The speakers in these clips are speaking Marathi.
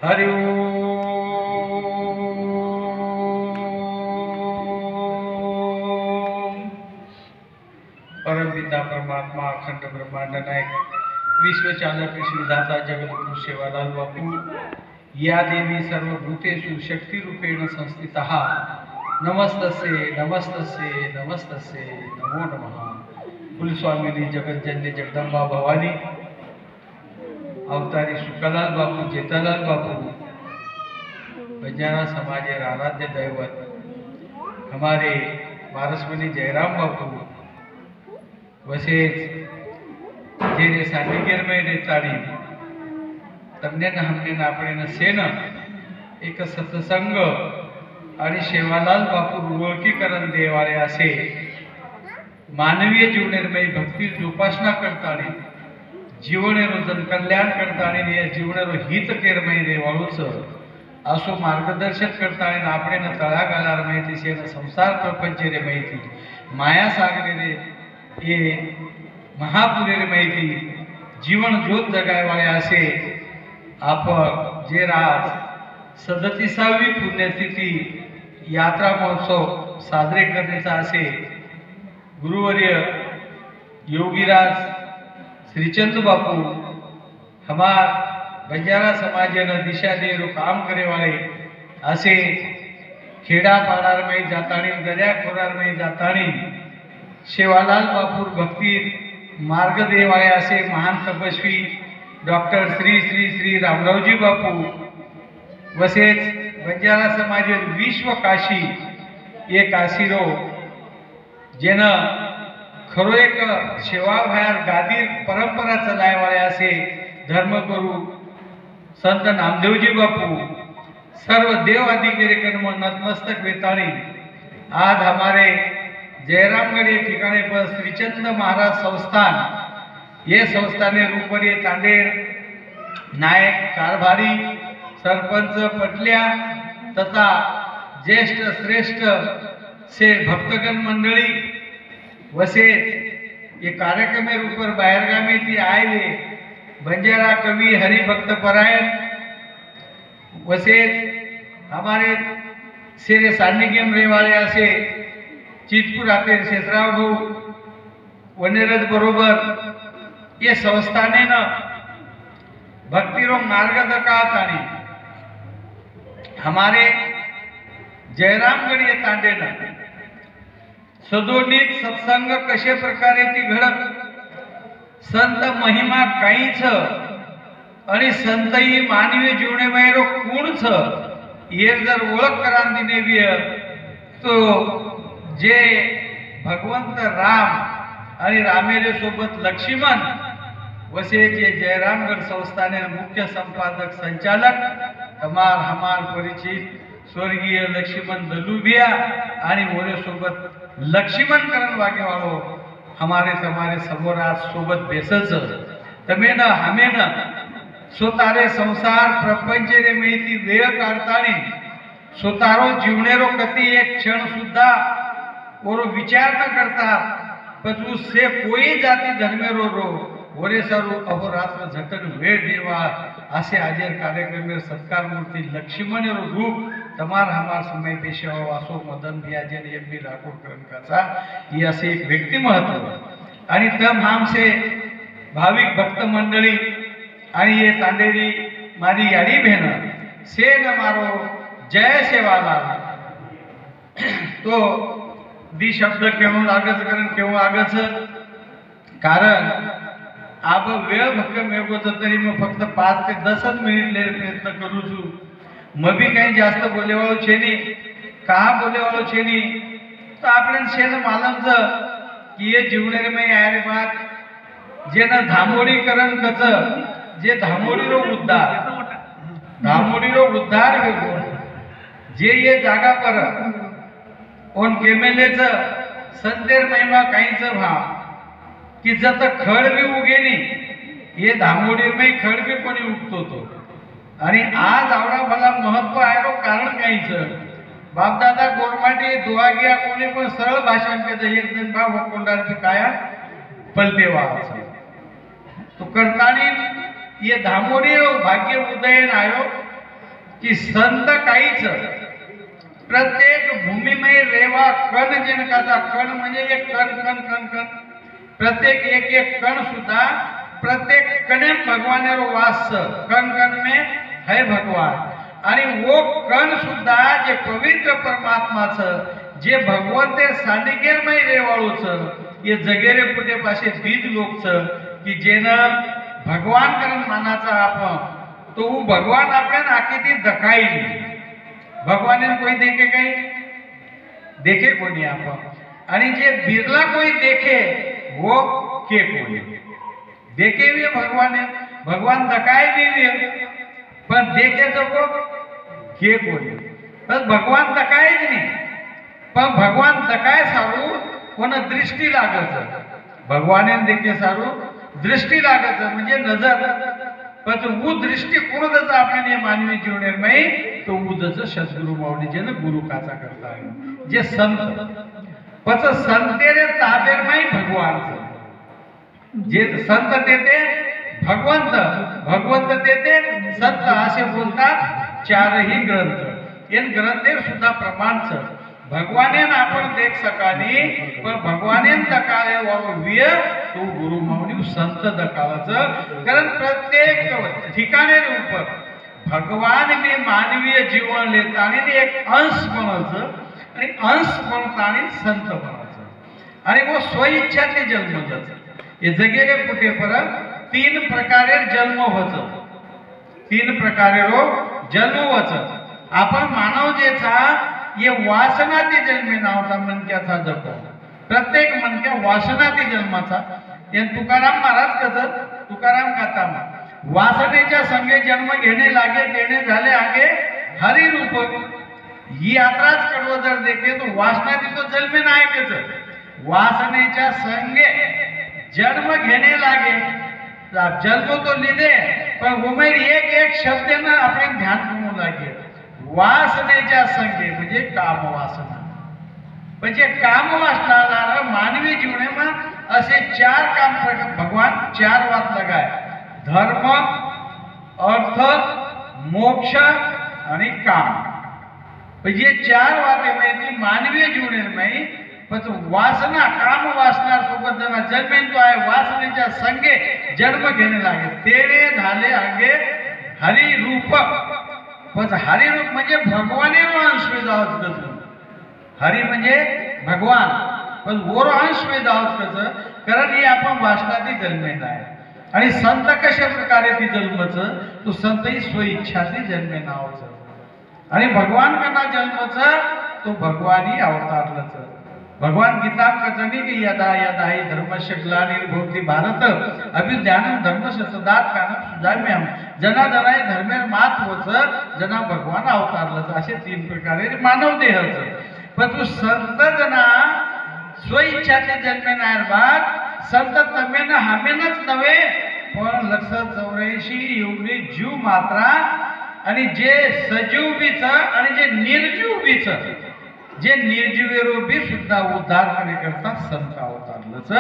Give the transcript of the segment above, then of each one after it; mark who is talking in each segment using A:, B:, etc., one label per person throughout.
A: हरि ओम। परमपिता परमात्मा अखंड ब्रह्मांड नायक विश्वचालक विश्वदाता जगद्गुरु सेवालाल बापू या देवी सर्वभूतेषु शक्तिरूपेण संस्थितः नमस्तस्ये नमस्तस्ये नमस्तस्ये नमो नमः। कुलस्वामिनी जगज्जननी जगदंबा भवानी अवतारी शुक्लालाल बापू जेठालाल बापू बंजारा समाजे आराध्य दैवत हमारे वारसमनी जयराम बापू वसेज जेने सानिग्यर में रेताड़ी तमने न हमने न अपने न सेन एक सत्संग आणि सेवालाल बापू ओळखीकरण देवाले असे मानवीय जीवनामध्ये भक्ती जोपासना करताना जीवनेरो जनकल्याण करताना या जीवनेरो हित केरमय देवाळूच असो मार्गदर्शन करताना आपणे न तळागालार माहिती सेन संसार प्रपंच रे माहिती माया सागरे रे ये महापुरे रे माहिती जीवन ज्योत जगायवाळे असे आपण जे राज 37वी पुण्यतिथी यात्रा महोत्सव साजरे करण्याचा असे गुरुवर्य योगीराज श्रीचंद बापू हमार बंजारा समाजेनं दिशा दे रो काम करे वाले असे खेडा पाडार में जातानी दर्या खोरार में जातानी सेवालाल बापू भक्ती मार्ग दे वाले असे महान तपस्वी डॉक्टर श्री श्री श्री रामरावजी बापू वसेच बंजारा समाजे विश्व काशी ये काशीरो जेना खरो एक सेवा भायर गादी परंपरा चलायवाळे असे धर्मगुरु संत नामदेवजी बापू सर्व देव अधिकारी कर्म नतमस्तक वेताणी आज हमारे जयरामगढ़ ये ठिकाने पर श्रीचंद महाराज संस्थान ये संस्थाने रूपरी तांडेर नायक कारभारी सरपंच पटल्या तथा ज्येष्ठ श्रेष्ठ से भक्तगण मंडळी वसे ये कार्यक्रम ऊपर बाहेरगामी ती आयले बंजारा कवि हरिभक्त परायण वसे हमारे शेरे सानिग्यम रेवाले असे चितपूर आते शेषराव भाऊ वनेरज बरोबर ये संस्थाने न भक्तिरो मार्ग दकातानी हमारे जयरामगढ़ ये तांडे न सदोनित सत्संग कशे प्रकारे ती घडत संत महिमा काहीच आणि संत ही मानवीय जीवनामध्ये रो कोण छ ये जर ओळख करान दिनेविय तो जे भगवंत राम आणि रामेरे सोबत लक्ष्मण वसे जे जयरामगढ़ संस्थाने मुख्य संपादक संचालक हमार हमार परिचित स्वर्गीय लक्ष्मण दलुभिया आणि मोरे सोबत लक्ष्मण करण वागेवाळो हमारे तुम्हारे समोर आज सोबत बेसच तमे न हमें न स्वतारे संसार प्रपंच रे मेती वेळ काढतानी स्वतारो जीवनेरो कती एक क्षण सुद्धा ओरो विचार न करता पचू से कोई जाती धर्मेरो रो ओरे सरो अहोरात्र झटन वेळ देवा असे आजर कार्यक्रम सत्कार मूर्ति लक्ष्मण रूप तमार हमार समय पेशवा वासो मदन बियाजन एम बी राठौर करंकाचा ये असे एक व्यक्ति महत्व आणि तम हमसे भाविक भक्त मंडळी आणि ये तांडेरी मारी याडी बहन से न मारो जय सेवालाल तो दी शब्द केव्हा लागच करण केव्हा आगच कारण अब वेळ भक्कम होत तरी मग फक्त 5 ते 10 मिनिट ले प्रयत्न करू छु मबी काही जास्त बोलेवाळो छे नी कहा बोलेवाळो छे नी तो आपण शेन मालम ज की ये जीवनेर में यार बात जे न धामोडीकरण कच जे धामोडीरो उद्धार हो जे ये जागा पर ओन केमेलेच संतेर महिमा काहीच भा कि जत खड भी उगेनी ये धामोडी में खड भी कोणी उगतो तो आणि आज आवडा भला महत्व आहे रो कारण काहीच बापदादा गोरमाटी दुआ गया कोणी पण सरळ भाषण के एक दिन भाव कोंडार की काया पलटेवा तो करतानी ये धामोडी भाग्य उदयन आयो की संत काहीच प्रत्येक भूमिमय रेवा कण जनकाचा कण म्हणजे एक कण कण कण कण प्रत्येक एक एक कण सुद्धा प्रत्येक कणे भगवान वास कण कण में है भगवान आणि वो कण सुद्धा जे पवित्र परमात्माच जे भगवंत सानिकेरमय रेवाळूच ये जगेरे पुटे पाशे बीज लोकच की जेनं भगवान करण मानाचा आपण तो भगवान आपल्याला आखी दखाई नहीं भगवान ने कोई देखे कहीं देखे कोणी आपण आणि जे बिरला कोई देखे वो के कोणी देखे हुए भगवान है भगवान दखाए भी हुए पण देखे तो को के कोणी बस भगवान दखाएच नहीं पण भगवान दखाए सारू कोण दृष्टी लागत भगवान देखे सारू दृष्टी लागत म्हणजे नजर पण वो दृष्टी कोणच आपल्याने मानवी जीवनामध्ये तो उदच सद्गुरु माऊली जे गुरु काचा करता है जे संत पच संतेरे ताबेरमय भगवान जे संत देते भगवंत भगवंत देते संत असे बोलतात चारही ग्रंथ इन ग्रंथे सुद्धा प्रमाणच भगवाने आपण देख सकानी पण भगवाने दकाळे विय तो गुरु माऊली संत दकाळाचं कारण प्रत्येक ठिकाणी रूप भगवान मी मानवीय जीवन लेता आणि एक अंश बनायचं आणि अंश बनताना संत बनायचं आणि वो स्वइच्छाचे जन्म जायचं हे जगेले कुठे परत तीन प्रकारे जन्म व्हायचं तीन प्रकारे जन्म व्हायचं आपण मानव जेचा ये वासनाती जन्मे नावचा मनक्याचा जप प्रत्येक मनक्या वासनाती जन्माचा या तुकाराम महाराज कसं तुकाराम कथा वासनेच्या संगे जन्म घेणे लागे देणे झाले आगे हरि रूप ही यात्राच कडव जर देखे तो वासनाती तो जन्मे नायकच वासनेच्या संगे जन्म घेणे लागे जन्म तो लिदे पण उमेर एक एक शब्द ना आपण ध्यान करू लागे वासनेच्या संगे म्हणजे काम वासना म्हणजे काम वासना मानवी जीवनात असे चार काम भगवान चार वात लगाय धर्म अर्थ मोक्ष आणि काम म्हणजे चार वाते माहिती मानवीय जीवनामध्ये पण वासना काम वासना सोबत जना जन्मेन तो आहे वासनेच्या संगे जन्म घेणे लागे तेने झाले आगे हरि रूप पण हरि रूप म्हणजे भगवाने अंश में जावत हरि म्हणजे भगवान पण ओर अंश में जावत कारण हे आपण वासनाती जन्मेन आहे आणि संत कशा प्रकारे ती जन्मच तो संत ही स्वइच्छाती जन्मे नावच आणि भगवान कना जन्मच तो भगवानी अवतारलच भगवान गीता कथनी की यदा यदा ही धर्मस्य ग्लानिर्भवति भारत अभिज्ञानं धर्मस्य सदात कानं सुधाम्यहं जना जनाय धर्मेर मात होच जना भगवान अवतारलच असे तीन प्रकारे मानव देहच पण तू संत जना स्वइच्छाचे जन्मे नारबाद संत तमेन हामेनच नव्हे पण 184 एवढी जीव मात्रा आणि जे सजीव बीच आणि जे निर्जीव बीच जे निर्जीवेरोबी सुद्धा उद्धार करने करता संत अवतारलच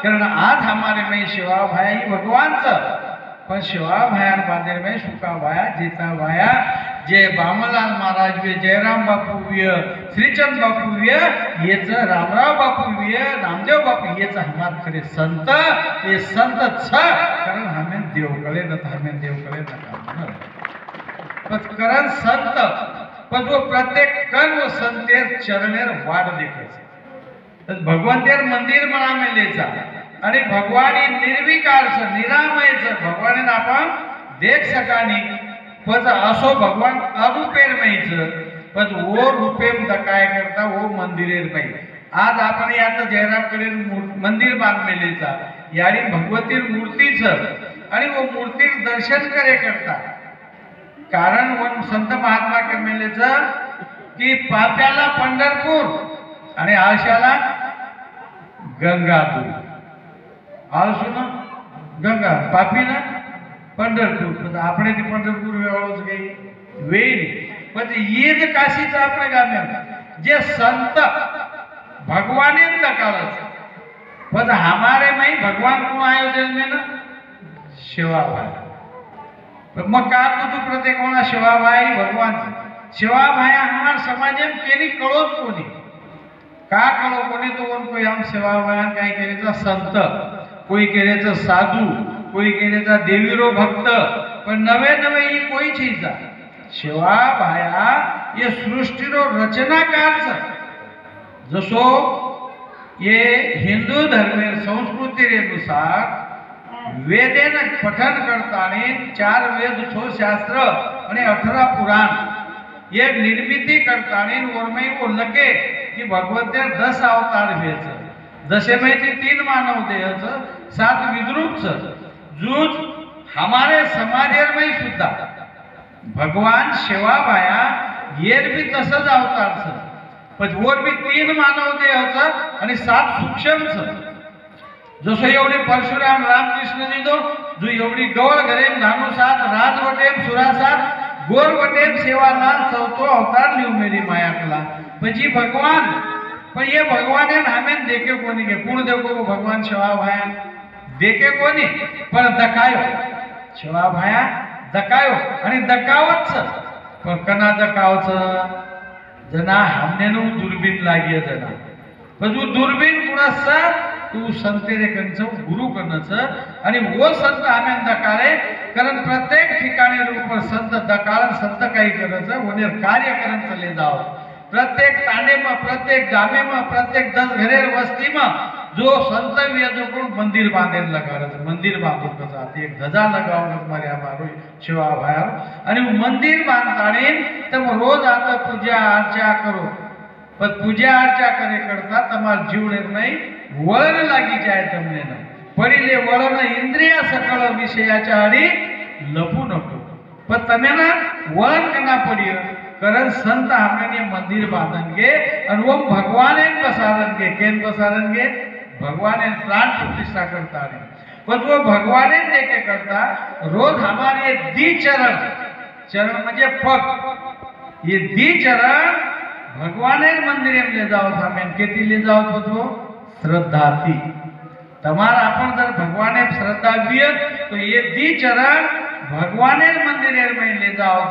A: कारण आज हमारे में शिवा भाया ही भगवानच पण शिवा भाया बांधेर में सुका भाया जीता भाया जे बामलाल महाराज वे जयराम बापू विय श्रीचंद बापू विय येच रामराव बापू विय नामदेव बापू येच हमार खरे संत ये संत छ कारण हमें देवकळे न हमें देवकळे न कारण संत पण वो प्रत्येक कण व संतेर चरणेर वाट देखायचं भगवंतेर मंदिर म्हणा मेलेचा आणि भगवान निर्विकार निरामयच भगवान आपण देख सकानी पण असो भगवान अरूपेर माहीच पण वो रूपेम दकाय करता वो मंदिरेर माही आज आपण यात जयरामकडे मंदिर बांध मेलेचा यारी भगवती मूर्तीच आणि वो मूर्ती दर्शन करे करता कारण वन संत महात्मा के मेलेच की पाप्याला पंढरपूर आणि आळशाला गंगापूर आळसून गंगा पापीना पंढरपूर आपण ती पंढरपूर वेळच काही वेळ म्हणजे येज काशीचं आपल्या गाम्या जे संत भगवाने दकालच पण हमारे में भगवान को आयोजन में ना शिवा भाई मग का तू प्रत्येक कोणा शिवाभाई भगवान शिवाभाई हमार समाजे केली कळोच कोणी का कळो कोणी तो कोई हम शिवाभाई काय केलेचा संत कोई केलेचा साधू कोई केलेचा देवीरो भक्त पण नवे नवे ही कोई चीज शिवाभाया ये सृष्टीरो रचनाकार जसो ये हिंदू धर्मेर संस्कृती अनुसार वेदेन पठन करताना 4 वेद 6 शास्त्र आणि 18 पुराण ये निर्मिती करताना वरमई वो लगे कि भगवंते 10 अवतार भेच जसे में 3 मानव देहच 7 विद्रूपच जूज हमारे समाजेर में सुद्धा भगवान शिवाबाया येर भी तसंच अवतार पण वर भी 3 मानव देहच आणि 7 सूक्ष्मच जसं एवढे परशुराम रामकृष्ण लिदो जो एवढी गवळ घरेम धानुसात राजवटेम सुरासात गोरवटेम सेवालाल चौथो अवतार लिहू मेरी मायाकला પછી भगवान पण ये भगवान हमें देखे कोणी के कोण देखो भगवान शिवाभाया देखे कोणी पण दकायो शिवाभाया दकायो आणि दकावच पण कना दकावच जना हमने दुर्बीन लागिय जना पण तू दुर्बीन कुणाचा तू संतेरे कंच गुरु करण्याचं आणि वो संत आम्ही दकाळे कारण प्रत्येक ठिकाणी रूप संत दकाळ संत काही करायचं वने कार्य करत चालले जाव प्रत्येक तांडे में प्रत्येक गामे में प्रत्येक 10 घरेर वस्ती में जो संत जो को मंदिर बांधेल लगावत मंदिर बांधो कसा एक ध्वजा लगावत मारे हमारो शिवा भाया आणि मंदिर बांधताने तम रोज आता पूजा अर्चा करो पण पूजा अर्चा करे करता तमार जीवन नहीं वळण लागी जाय तमने ना पडिले वळण इंद्रिय सकळ विषयाच्या आडी लपू नको पण तमे ना वळण कना पडियो कारण संत हमने मंदिर बांधन गे आणि वो भगवाने प्रसादन गे केन प्रसादन गे भगवाने प्राण प्रतिष्ठा करता रे पण वो भगवाने देके करता रोज हमारे दी चरण चरण म्हणजे पग ये दी चरण भगवाने मंदिर में ले जाओ सामेन केती ले जाओ तो श्रद्धा थी तमार अपन जर भगवाने श्रद्धा भी तो ये दी चरण भगवाने मंदिर में ले जाओ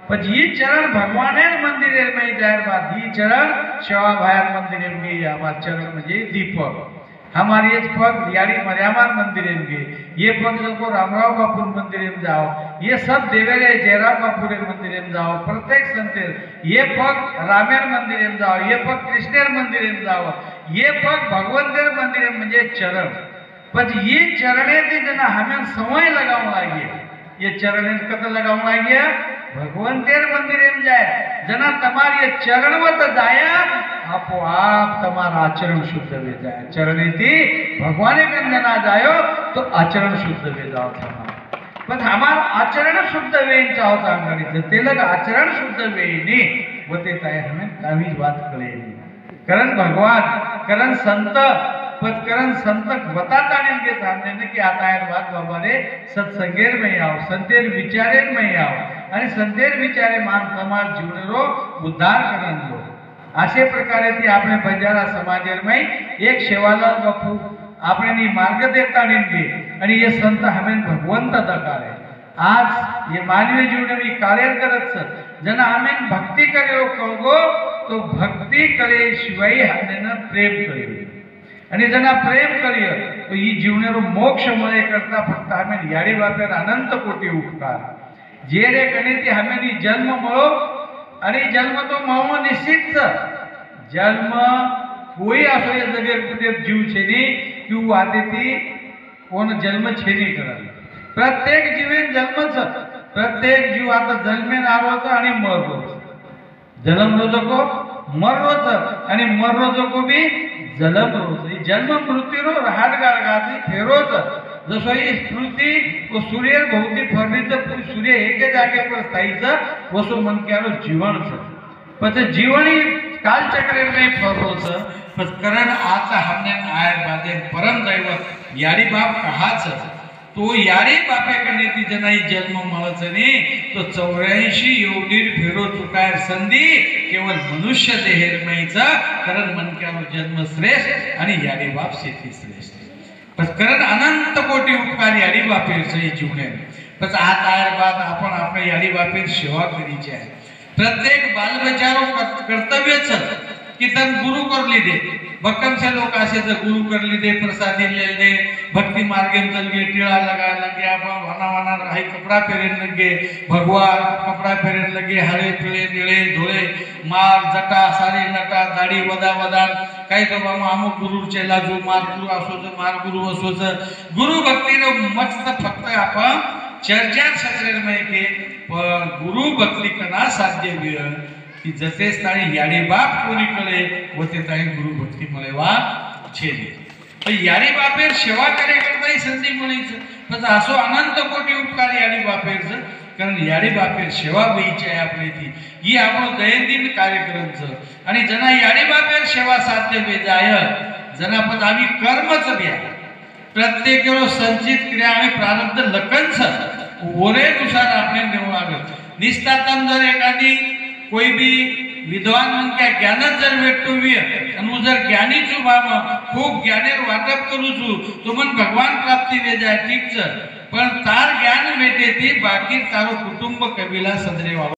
A: पर ये चरण भगवाने मंदिर में जाए बाद ये चरण शिवा भाया मंदिर में गई हमारे चरण म्हणजे दीपक हमारे ये पग यारी मर्यामान मंदिर में गए ये पग जो रामराव बापू मंदिर में जाओ ये सब देवेरे जयराम बापू मंदिर में जाओ प्रत्येक संतेर ये पग रामेर मंदिर में जाओ ये पग कृष्णेर मंदिर में जाओ ये पग भगवंतेर मंदिर म्हणजे चरण पर ये चरणे थी जना हमें समय लगाव लागे ये चरणे कत लगाव लागे भगवंतेर मंदिर में जाए जना तमार ये चरणवत जाया आपो आप तमारा आचरण शुद्ध वे जाए चरणे थी भगवाने कंजना जायो तो आचरण शुद्ध वे जाओ तमार पण हमार आचरण शुद्ध वे चाहो सांगणी ते लग आचरण शुद्ध वे नी वते ताय हमें कावी बात कळे कारण भगवान कारण संत पदकरण संत बताताने के सामने ने कि आता है बात बाबा रे सत्संगेर में आओ संतेर विचारेर में आओ आणि संतेर विचारे मान समाज जीवनरो उद्धार करन लो अशे प्रकारे ती आपने बंजारा समाजेर में एक शेवालाल बापू आपने नी मार्ग देता गे आणि ये संत हमें भगवंत दकारे आज ये मानवीय जीवन में कार्य करत जना हमें भक्ति करे कळगो तो भक्ति करे शिवाय हमें प्रेम करे आणि जना प्रेम करिय तो ही जीवनेरो मोक्ष मळे करता फक्त हमें याडी बापेर अनंत कोटी उपकार जे रे कने ती हमें नी जन्म मळो आणि जन्म तो मळो निश्चित जन्म कोई असो या जगेर कुठे जीव छेनी किंवा आते ती कोण जन्म छेनी करा प्रत्येक जीवेन जन्मच प्रत्येक जीव आता जन्मेन आलोच आणि मररोच जन्म रोजको मररोच आणि मररोजको बी जलम रोज जन्म मृत्यूरो रहाट गाळगाची फेरोच जसो ही स्मृती वो सूर्य भोवती फरलीचं सूर्य एके जागेवर स्थायीचं वसो मन केलो जीवनचं पण जीवन ही कालचक्र में फरोच पण कारण आता हमने आयर बादे परम दैवत यारी बाप कहाच तो यारी बापे कने ती जनाई जन्म मळच नी तो 84 योगीर फेरो चुकाय संधी केवळ मनुष्य देहेर मैचा कारण मन केलो जन्म श्रेष्ठ आणि यारी बाप शेती श्रेष्ठ पण कारण अनंत कोटी उपकार यारी बापे बापेरचं जीवने बस आ तार बात आपण आपल्या याडी बापेर सेवा करीची आहे प्रत्येक बालबचारो कर्तव्यच कि तन गुरु कर ली दे भक्कम से लोग आसे तो गुरु कर ली दे प्रसादी ले दे भक्ति मार्गे में चल गए टीला लगा लगे आप वाना वाना हाई कपड़ा पहन लगे भगवान कपड़ा पहन लगे हरे पीले नीले धोले मार जटा सारी नटा दाढ़ी वदा वदान काही तो बाबा अमुक गुरु चेला जो मार गुरु असोच गुरु भक्ति नो मस्त फक्त आपण चर्चा सत्र में के गुरु भक्ति कना साध्य विय की जसे स्थानी याडी बाप कोणी कळे व ते ताई गुरु भक्ती मळेवा छेले तर याडी बापेर सेवा करे करताई संधी मळीच पण असो अनंत कोटी उपकार याडी बापेरच कारण याडी बापेर सेवा वहीची आहे आपली ती ही आपण दैनंदिन कार्यक्रमच आणि जना याडी बापेर सेवा साध्य वे जाय जना पण आम्ही कर्मच द्या प्रत्येक वेळ संचित क्रिया आणि प्रारब्ध लखनच ओरेनुसार आपले निवडावे निस्तातम जर एखादी कोई भी विद्वान मन क्या ज्ञान जर भेटतो आणि जर ज्ञानी छु बाबा खूप ज्ञानेर वाटप करू छु तो मन भगवान प्राप्ती वे जाय ठीक पण तार ज्ञान भेटे ती बाकी तारो कुटुंब कबिला सदरे